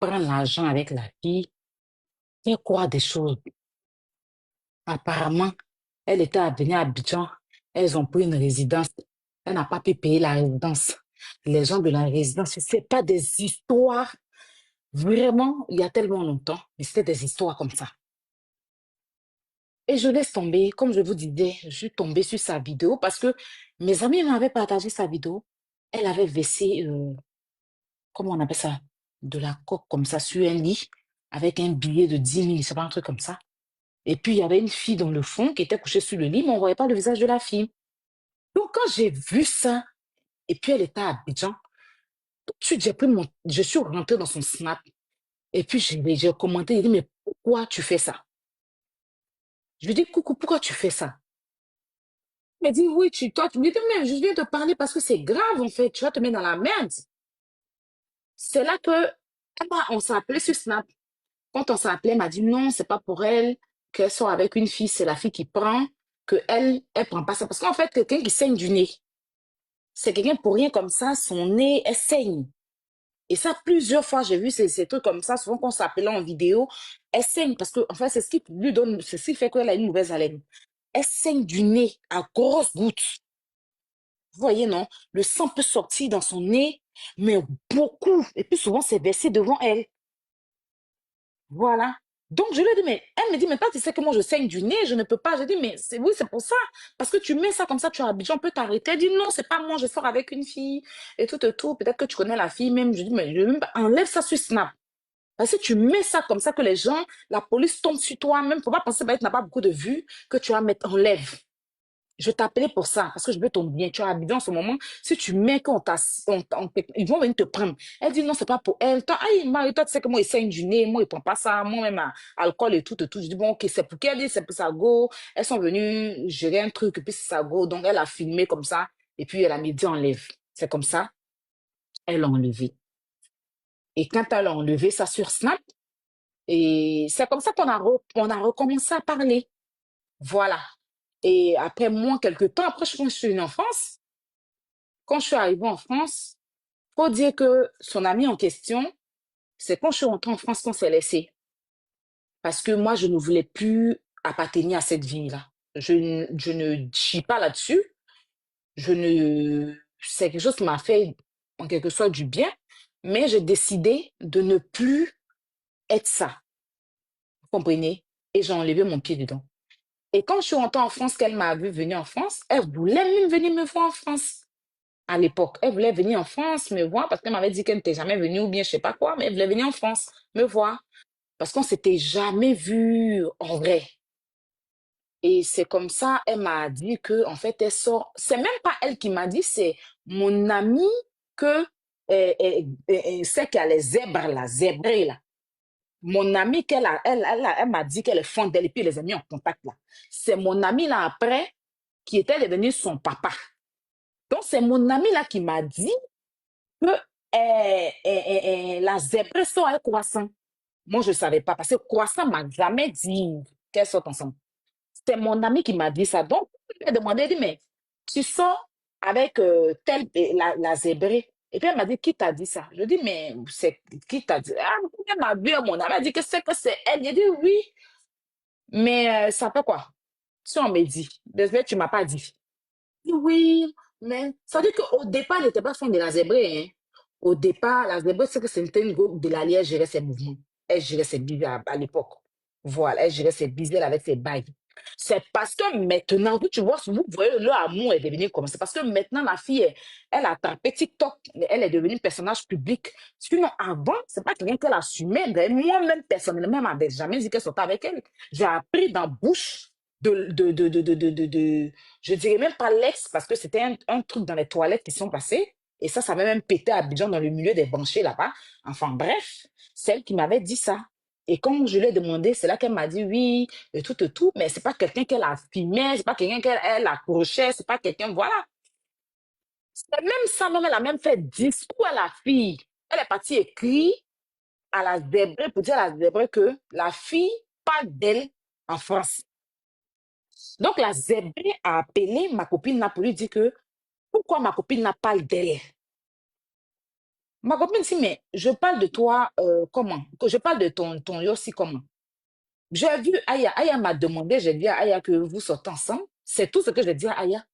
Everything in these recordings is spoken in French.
prend l'argent avec la fille, elle croit des choses. Apparemment, elle était venue à Abidjan. Elles ont pris une résidence. Elle n'a pas pu payer la résidence. Les gens de la résidence, ce n'est pas des histoires. Vraiment, il y a tellement longtemps, mais c'était des histoires comme ça. Et je laisse tomber, comme je vous disais, je suis tombée sur sa vidéo parce que mes amis m'avaient partagé sa vidéo. Elle avait versé, comment on appelle ça, de la coque comme ça sur un lit avec un billet de 10 000, c'est pas un truc comme ça. Et puis, il y avait une fille dans le fond qui était couchée sur le lit, mais on ne voyait pas le visage de la fille. Donc, quand j'ai vu ça, et puis elle était à Abidjan, tout de suite, je suis rentrée dans son Snap. Et puis, j'ai commenté, j'ai dit, mais pourquoi tu fais ça? Je lui ai dit, coucou, pourquoi tu fais ça? Il m'a dit, oui, toi, tu me dis, mais je viens te parler parce que c'est grave, en fait, tu vas te mettre dans la merde. C'est là que, on s'est appelé sur Snap. Quand on s'est appelé, elle m'a dit, non, c'est pas pour elle, qu'elle sort avec une fille, c'est la fille qui prend, que elle prend pas ça. Parce qu'en fait, quelqu'un qui saigne du nez, c'est quelqu'un pour rien comme ça, son nez, elle saigne. Et ça, plusieurs fois, j'ai vu ces trucs comme ça, souvent qu'on s'appelait en vidéo, elle saigne parce que, en fait, c'est ce qui lui donne, c'est ce qui fait qu'elle a une mauvaise haleine. Elle saigne du nez à grosses gouttes. Vous voyez, non? Le sang peut sortir dans son nez, mais beaucoup. Et puis souvent, c'est versé devant elle. Voilà. Donc, je lui ai dit, mais elle me dit, mais toi, tu sais que moi, je saigne du nez, je ne peux pas. Je dis, mais oui, c'est pour ça. Parce que tu mets ça comme ça, tu as Abidjan, on peut t'arrêter. Elle dit, non, c'est pas moi, je sors avec une fille et tout et tout. Peut-être que tu connais la fille même. Je dis, mais enlève ça sur Snap. Parce que tu mets ça comme ça que les gens, la police tombe sur toi, même, faut pas penser, bah, tu n'as pas beaucoup de vues, que tu vas mettre, enlève. Je t'appelais pour ça, parce que je veux ton bien. Tu as habité en ce moment. Si tu mets qu'on t'a, ils vont venir te prendre. Elle dit non, c'est pas pour elle. Toi, aïe, Marie, toi, tu sais que moi, il saigne du nez. Moi, il prend pas ça. Moi-même, alcool et tout, et tout. Je dis bon, ok, c'est pour qui? Elle dit, c'est pour sa go. Elles sont venues gérer un truc, et puis c'est sa go. Donc, elle a filmé comme ça. Et puis, elle a mis dit enlève. C'est comme ça. Elle l'a enlevé. Et quand elle l'a enlevé, ça sur Snap. Et c'est comme ça on a recommencé à parler. Voilà. Et après, moi, quelques temps après, je suis venue en France. Quand je suis arrivée en France, faut dire que son ami en question, c'est quand je suis rentrée en France qu'on s'est laissé. Parce que moi, je ne voulais plus appartenir à cette vie-là. Je ne chie pas là-dessus. C'est quelque chose qui m'a fait en quelque sorte du bien, mais j'ai décidé de ne plus être ça. Vous comprenez? Et j'ai enlevé mon pied dedans. Et quand je suis rentrée en France, qu'elle m'a vu venir en France, elle voulait même venir me voir en France. À l'époque. Elle voulait venir en France me voir parce qu'elle m'avait dit qu'elle n'était jamais venue ou bien je sais pas quoi, mais elle voulait venir en France me voir parce qu'on s'était jamais vu en vrai. Et c'est comme ça, elle m'a dit que en fait, elle sort. C'est même pas elle qui m'a dit, c'est mon amie que c'est qui a les zèbres là, zébrés là. Mon amie elle m'a dit qu'elle est fan d'elle et puis elle les a mis en contact là. C'est mon amie là après qui était devenue son papa. Donc c'est mon amie là qui m'a dit que la zèbre sort avec Croissant. Moi, je ne savais pas parce que Croissant m'a jamais dit qu'elles sortent ensemble. C'est mon ami qui m'a dit ça. Donc, je lui ai demandé, elle dit, mais tu sors avec telle, la zébrée. Et puis, elle m'a dit, qui t'a dit ça? Je dis, mais c'est qui t'a dit? Ah, elle m'a vu, mon ami, elle a dit que c'est elle. J'ai dit, oui, mais ça fait quoi? Si on me dit, désolé, tu ne m'as pas dit. Oui, mais ça veut dire qu'au départ, elle n'était pas fan de la zébrée, hein. Au départ, la zébrée, c'est que c'était une groupe de l'alliée, elle gérait ses mouvements. Elle gérait ses bises à l'époque. Voilà, elle gérait ses bises, elle avait ses bagues. C'est parce que maintenant, tu vois, vous voyez, le amour est devenu comme ça. Parce que maintenant, la fille, elle a tapé TikTok, elle est devenue personnage public. Sinon, avant, c'est pas quelqu'un qu'elle assumait. Moi-même, personnellement, elle m'avait jamais dit qu'elle sortait avec elle. J'ai appris dans bouche je dirais même pas l'ex, parce que c'était un truc dans les toilettes qui sont passés. Et ça avait même pété à Abidjan dans le milieu des banchers là-bas. Enfin bref, celle qui m'avait dit ça. Et quand je lui ai demandé, c'est là qu'elle m'a dit oui, et tout, mais c'est pas quelqu'un qu'elle a filmé, c'est pas quelqu'un qu'elle accrochait, c'est pas quelqu'un, voilà. C'est même ça, même elle a même fait discours à la fille. Elle est partie écrire à la zèbre pour dire à la zèbre que la fille parle d'elle en France. Donc, la zébrée a appelé ma copine là pour lui dire que pourquoi ma copine n'a pas d'elle. Ma copine dit, mais je parle de toi comment? Que je parle de ton Yossi comment? J'ai vu Aya. Aya m'a demandé, j'ai dit à Aya que vous sortez ensemble. C'est tout ce que j'ai dit à Aya.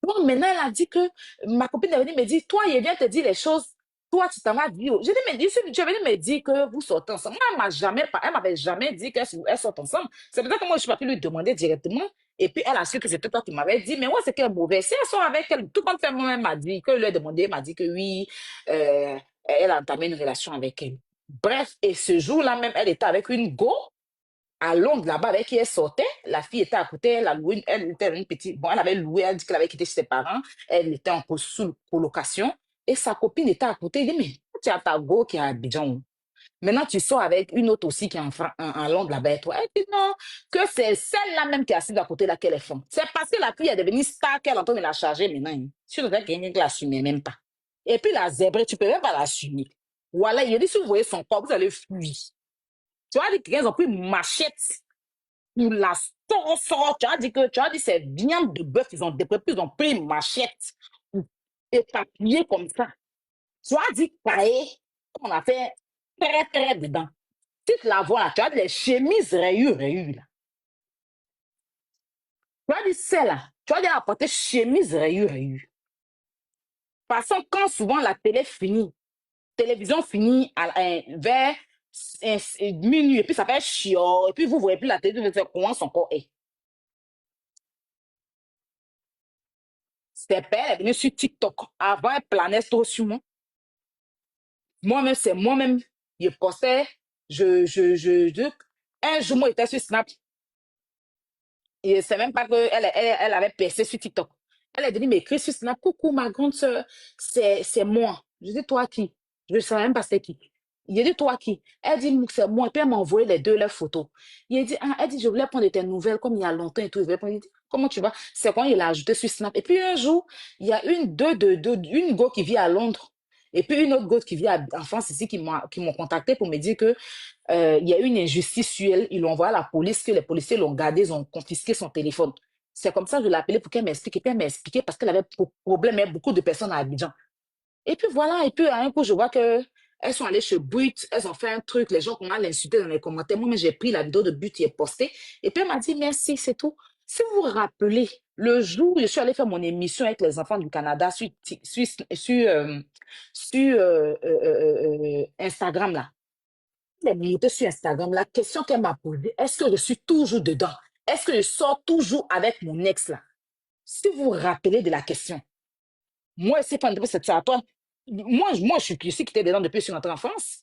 Bon, maintenant, elle a dit que ma copine est venue me dire, toi, il vient te dire les choses. Toi, tu t'en vas dire. J'ai dit, mais tu es venu me dire que vous sortez ensemble. Moi, elle m'avait jamais dit qu'elle sort ensemble. C'est peut-être que moi, je suis pas pu lui demander directement. Et puis, elle a su que c'était toi qui m'avais dit, mais ouais, c'est qu'elle est mauvaise. Si elle sort avec elle, tout le monde fait moi-même m'a dit, que je lui ai demandé, elle m'a dit que oui, elle a entamé une relation avec elle. Bref, et ce jour-là même, elle était avec une go à Londres, là-bas, avec qui elle sortait. La fille était à côté, elle était une petite, bon, elle avait loué, elle dit qu'elle avait quitté chez ses parents, elle était sous colocation, et sa copine était à côté. Il dit, mais tu as ta go qui est à Abidjan. Maintenant, tu sors avec une autre aussi qui est en Londres là-bas et toi. Elle dit non, que c'est celle-là même qui est assise à côté là qu'elle est femme. C'est parce que la fille est devenue star qu'elle est en train de la charger maintenant. Hein. Si vous avez quelqu'un qui l'assumait même pas. Et puis la zèbre, tu peux même pas l'assumer. Voilà, il a dit, si vous voyez son corps, vous allez fuir. Tu vois, qu'ils ont pris une machette pour la sort. Tu as dit, c'est viande de bœuf, ils ont dépreppé, ils ont pris une machette pour éparpiller comme ça. Tu as dit, cahier, on a fait très dedans. Tu te la vois là, tu as les chemises rayures là. Tu as dit, c'est là. Tu as dit, apporter chemise rayures. Parce que quand souvent la télévision finit vers minuit, et puis ça fait chiot, et puis vous voyez plus la télé, vous faites comment son corps est. C'était pas, elle est venue sur TikTok. Avant, elle planait trop sur moi. Moi-même, c'est moi-même. Je postais, un jour, moi, j'étais sur Snap. Et c'est même pas qu'elle avait percé sur TikTok. Elle est venue m'écrire sur Snap. Coucou, ma grande soeur, c'est moi. Je dis, toi qui? Je ne savais même pas c'est qui. Il a dit, toi qui? Elle dit, c'est moi. Et puis elle m'a envoyé les deux, leurs photos. Il a dit, ah, elle dit, je voulais prendre de tes nouvelles comme il y a longtemps et tout. Je voulais prendre. Il dit, comment tu vas? C'est quand il a ajouté sur Snap. Et puis un jour, il y a une go qui vit à Londres. Et puis une autre go qui vit en France ici qui m'ont contacté pour me dire que il y a eu une injustice sur elle. Ils l'ont envoyé à la police, que les policiers l'ont gardé, ils ont confisqué son téléphone. C'est comme ça que je l'ai appelée pour qu'elle m'explique. Et puis elle m'a expliqué parce qu'elle avait problème avec beaucoup de personnes à Abidjan. Et puis voilà, et puis à un coup, je vois que elles sont allées chez But, elles ont fait un truc, les gens ont l'insulté dans les commentaires. Moi, j'ai pris la vidéo de But qui est postée. Et puis elle m'a dit merci, c'est tout. Si vous vous rappelez, le jour où je suis allée faire mon émission avec les enfants du Canada sur Instagram, là, elle est montée sur Instagram, la question qu'elle m'a posée, est-ce que je suis toujours dedans? Est-ce que je sors toujours avec mon ex là? Si vous vous rappelez de la question, moi, c'est pas c'est à toi. Moi, je suis quitté dedans depuis que je suis rentrée en France.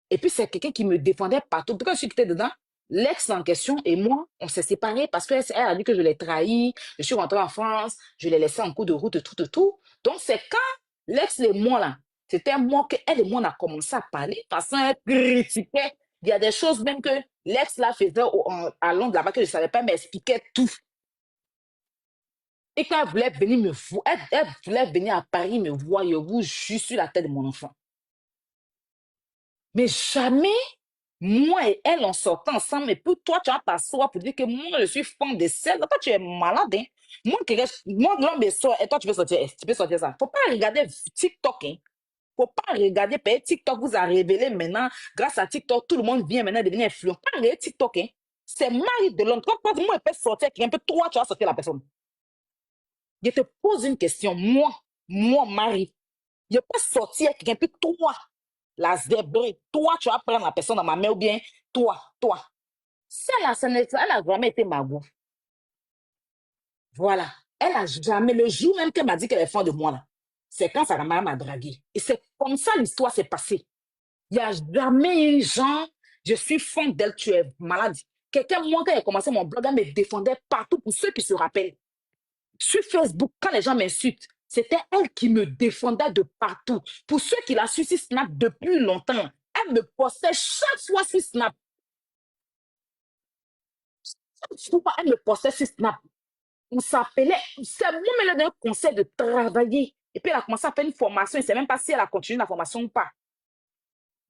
Et puis, c'est quelqu'un qui me défendait partout. Quand je suis quitté dedans, l'ex en question et moi, on s'est séparés parce qu'elle a dit que je l'ai trahi. Je suis rentrée en France, je l'ai laissé en cours de route, tout. Donc, c'est quand l'ex et moi, là, c'était moi qu'elle et moi, on a commencé à parler parce qu'elle critiquait. Il y a des choses même que l'ex, là, faisait à Londres, là-bas, que je ne savais pas, mais expliquait tout. Et quand elle voulait venir me voir, elle voulait venir à Paris me voir, je vous jure sur la tête de mon enfant. Mais jamais, moi et elle, on sortait ensemble. Et puis toi, tu vas t'asseoir pour dire que moi, je suis fan de celle. Toi, tu es malade. Hein? Moi, l'homme est sort. Et toi, tu peux sortir ça. Faut pas regarder TikTok. Hein? Faut pas regarder. TikTok vous a révélé maintenant. Grâce à TikTok, tout le monde vient maintenant devenir influent. Pas regarder TikTok. Hein? C'est Marie de l'homme. Quand moi, elle peut sortir, un peu toi, tu vas sortir la personne. Je te pose une question. Moi, Marie, je peux sortir avec quelqu'un, puis toi, la zèbre, toi, tu vas prendre la personne dans ma main ou bien toi. Celle-là, elle a jamais été ma go. Voilà. Elle a jamais, le jour même qu'elle m'a dit qu'elle est fan de moi, là, c'est quand sa mère m'a dragué. Et c'est comme ça l'histoire s'est passée. Il n'y a jamais eu genre, je suis fan d'elle, tu es malade. Quelqu'un, moi, quand j'ai commencé mon blog, elle me défendait partout pour ceux qui se rappellent. Sur Facebook, quand les gens m'insultent, c'était elle qui me défendait de partout. Pour ceux qui la suivent sur Snap depuis longtemps, elle me postait chaque fois sur Snap. Chaque fois, elle me postait sur Snap. On s'appelait, c'est moi, mais elle a donné un conseil de travailler. Et puis, elle a commencé à faire une formation. Je ne sais même pas si elle a continué la formation ou pas.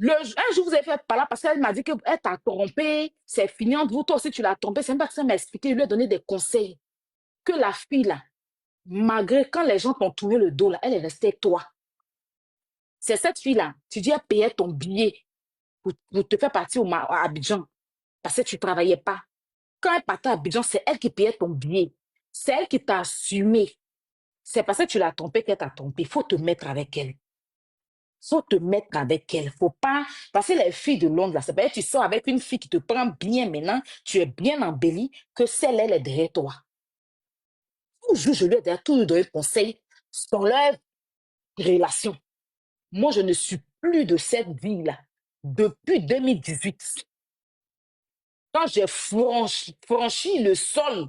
Un jour, vous avez fait par là parce qu'elle m'a dit qu'elle t'a trompé, c'est fini entre vous, toi aussi tu l'as trompé. C'est même pas que ça m'a expliqué, je lui ai donné des conseils. Que la fille, là, malgré quand les gens t'ont tourné le dos, là, elle est restée avec toi. C'est cette fille-là. Tu dis, elle payait ton billet pour te faire partir à Abidjan parce que tu ne travaillais pas. Quand elle partait à Abidjan, c'est elle qui payait ton billet. C'est elle qui t'a assumé. C'est parce que tu l'as trompée qu'elle t'a trompé. Il faut te mettre avec elle. Faut te mettre avec elle. Faut pas. Parce que les filles de Londres, là, c'est pas tu sors avec une fille qui te prend bien maintenant, tu es bien embellie, que celle, elle est derrière toi. Toujours, je lui ai toujours donné conseil sur leur relation. Moi, je ne suis plus de cette vie-là. Depuis 2018, quand j'ai franchi le sol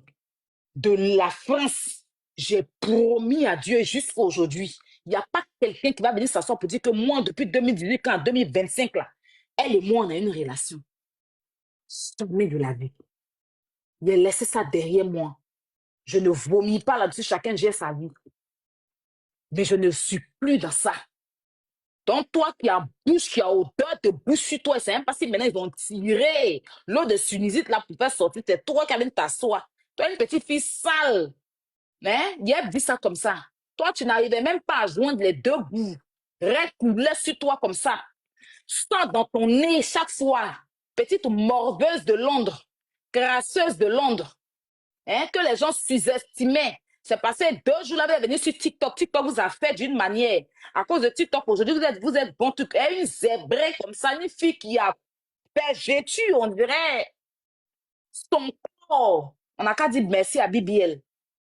de la France, j'ai promis à Dieu jusqu'à aujourd'hui. Il n'y a pas quelqu'un qui va venir s'asseoir pour dire que moi, depuis 2018, quand en 2025, là, elle et moi, on a une relation. Jamais de la vie. J'ai laissé ça derrière moi. Je ne vomis pas là-dessus, chacun gère sa vie. Mais je ne suis plus dans ça. Donc, toi qui as bouche, qui as odeur, te bouche sur toi, c'est même pas si maintenant ils ont tiré l'eau de sinusite là pour faire sortir. C'est toi qui viens t'asseoir. Toi, une petite fille sale. Hein? Il a dit ça comme ça. Toi, tu n'arrivais même pas à joindre les deux bouts. Reste coulait sur toi comme ça. Sors dans ton nez chaque fois. Petite morveuse de Londres. Grasseuse de Londres. Hein? Que les gens sous-estimaient. C'est passé 2 jours là, vous êtes venu sur TikTok. TikTok vous a fait d'une manière. À cause de TikTok, aujourd'hui, vous êtes bon truc. Et une zébrée comme ça, une fille qui a fait vêtu, on dirait, son corps. On n'a qu'à dire merci à BBL.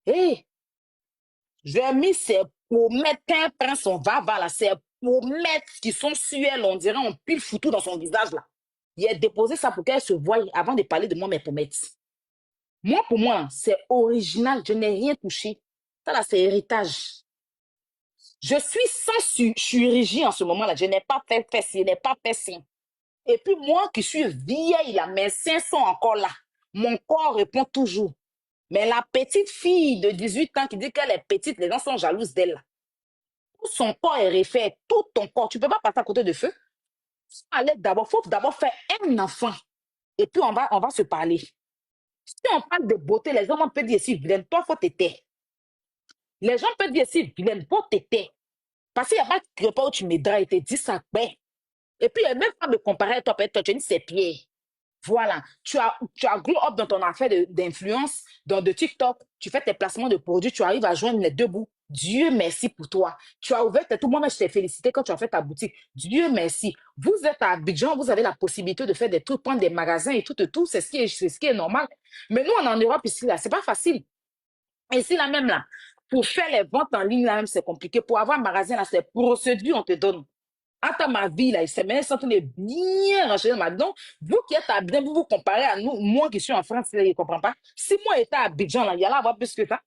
Hé, j'ai mis ces pommettes qu'un prince, on va là, ces pommettes qui sont sur elle, on dirait, on pile foutu dans son visage là. Il a déposé ça pour qu'elle se voie avant de parler de moi, mes pommettes. Moi, pour moi, c'est original. Je n'ai rien touché. Ça, là, c'est héritage. Je suis sans chirurgie en ce moment-là. Je n'ai pas fait fessier, je n'ai pas fait sein. Et puis, moi qui suis vieille, là, mes seins sont encore là. Mon corps répond toujours. Mais la petite fille de 18 ans qui dit qu'elle est petite, les gens sont jalouses d'elle. Tout son corps est refait. Tout ton corps. Tu ne peux pas passer à côté de feu. Faut d'abord faire un enfant. Et puis, on va se parler. Si on parle de beauté, les gens peuvent dire si vilaine, toi, faut t'aider. Les gens peuvent dire si vilaine, faut t'aider. Parce qu'il n'y a pas de repas où tu m'aideras et te dis ça. Ben. Et puis, il n'y a même pas de comparer à toi, peut-être toi, tu dis c'est Pierre. Voilà. Tu as grow up dans ton affaire d'influence, dans de TikTok. Tu fais tes placements de produits, tu arrives à joindre les deux bouts. Dieu merci pour toi. Tu as ouvert tout. Moi, je t'ai félicité quand tu as fait ta boutique. Dieu merci. Vous êtes à Abidjan, vous avez la possibilité de faire des trucs, prendre des magasins et tout. C'est ce qui est normal. Mais nous, on est en Europe ici, là, c'est pas facile. Ici, là même, là, pour faire les ventes en ligne, là même, c'est compliqué. Pour avoir un magasin, là, c'est procédure, on te donne. Attends, ma vie, là, il s'est même senti bien rangé dans ma vie. Donc, vous qui êtes à Abidjan, vous vous comparez à nous, moi qui suis en France, là, il ne comprend pas. Si moi j'étais à Abidjan, là, il y allait avoir plus que ça.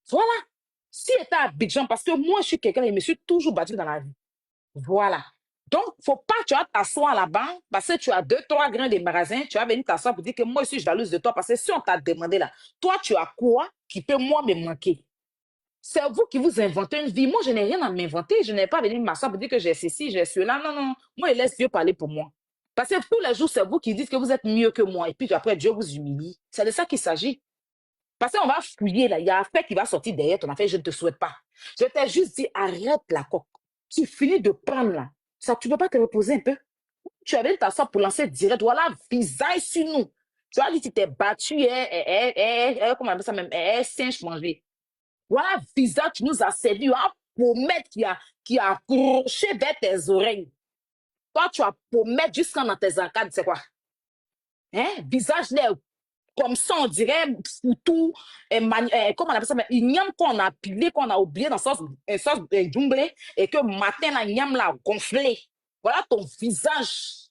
Voilà. Si j'étais à Abidjan, parce que moi, je suis quelqu'un, je me suis toujours battu dans la vie. Voilà. Donc, faut pas que tu vas t'asseoir là-bas, parce que tu as 2, 3 grains de magasins, tu vas venir t'asseoir pour dire que moi, je suis jalouse de toi, parce que si on t'a demandé là, toi, tu as quoi qui peut, moi, me manquer? C'est vous qui vous inventez une vie. Moi, je n'ai rien à m'inventer. Je n'ai pas venu m'asseoir pour dire que j'ai ceci, j'ai cela. Non, non. Moi, je laisse Dieu parler pour moi. Parce que tous les jours, c'est vous qui dites que vous êtes mieux que moi. Et puis après, Dieu vous humilie. C'est de ça qu'il s'agit. Parce qu'on va fouiller là. Il y a affaire qui va sortir derrière ton affaire. Je ne te souhaite pas. Je t'ai juste dit, arrête la coque. Tu finis de prendre là. Ça, tu ne peux pas te reposer un peu. Tu avais t'asseoir pour lancer direct. Voilà, visage sur nous. Tu as dit, tu t'es battu, comment on appelle ça même, singe mangé. Voilà, visage, tu nous as servi, un pommette qui a accroché vers tes oreilles. Toi, tu as pommette jusqu'en dans tes arcades, c'est quoi? Hein? Visage là, comme ça, on dirait foutu, comment on appelle ça? Mais une yam qu'on a pilé, qu'on a oublié dans sauce jungle, et que matin, la yam l'a gonflé. Voilà ton visage.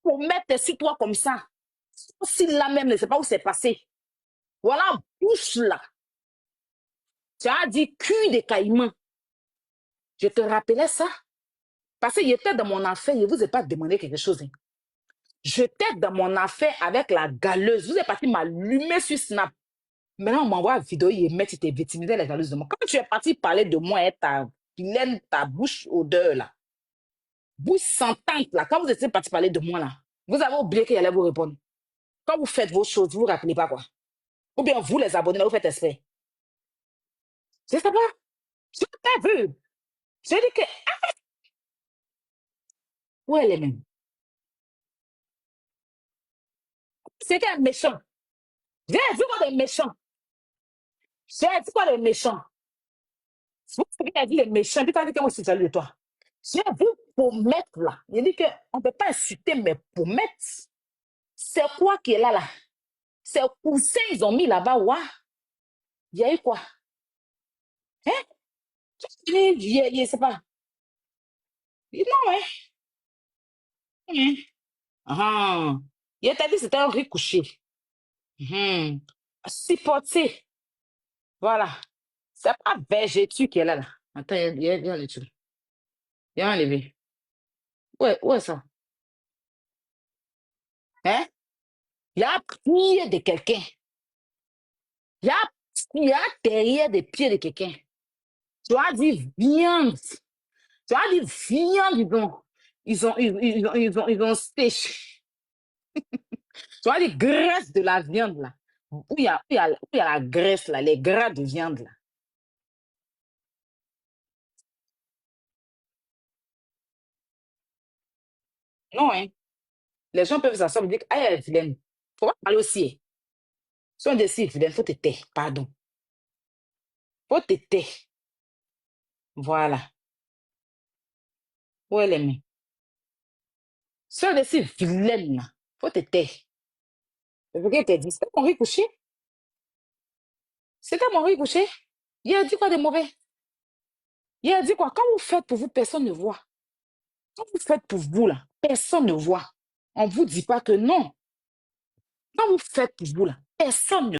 Pommette sur toi comme ça. Si là même, ne sait pas où c'est passé. Voilà, bouche là. Tu as dit cul de caïman. Je te rappelais ça. Parce qu'il était dans mon affaire, je ne vous ai pas demandé quelque chose. Hein. J'étais dans mon affaire avec la galeuse. Vous êtes parti m'allumer sur Snap. Maintenant, on m'envoie une vidéo, il met, tu t'es victimisé la jalouse de moi. Quand tu es parti parler de moi, hein, ta vilaine, ta bouche odeur là, bouche sentante là, quand vous étiez parti parler de moi là, vous avez oublié qu'il allait vous répondre. Quand vous faites vos choses, vous ne vous rappelez pas quoi. Ou bien vous, les abonnés, là, vous faites exprès. C'est ça pas. Je t'ai vu. Je dis que, où elle est même? C'était un méchant. J'ai dit quoi des méchants? J'ai dit quoi des méchants? Vous savez qu'il a dit les méchants, puis tu as dit que moi, je suis jaloux de toi. J'ai vu Pomette là. Il dit qu'on ne peut pas insulter mes pommettes. C'est quoi qui est là, là? C'est coussins, ils ont mis là-bas, ouais. Il y a eu quoi? Hein? Je sais pas. Non, hein? Hein? Ah. Il t'a dit que c'était un riz couché. Hmm. Supporté. Voilà. C'est pas Vergétu qui est là, là. Attends, il y a le truc. Il y a un levé. Où est ça? Hein? Il y a pied de quelqu'un. Il y a, il y a derrière des pieds de quelqu'un. Tu as dit viande. Tu as dit viande, ils ont sèche. Tu as dit graisse de la viande, là. Où il y a la graisse, là, les gras de viande, là. Non, hein. Les gens peuvent s'asseoir et dire, ah, elle est vilaine. Faut pas parler aussi. Si on décide vilaine, faut te taire. Pardon. Faut te taire. Voilà. Où elle est, mais. Si on décide vilaine, là, faut te taire. C'est ce qu'elle t'a dit. C'était mon riz couché. C'était mon riz couché. Il a dit quoi de mauvais? Il a dit quoi? Quand vous faites pour vous, personne ne voit. Quand vous faites pour vous, là, personne ne voit. On ne vous dit pas que non. Quand vous faites pour vous, là, personne ne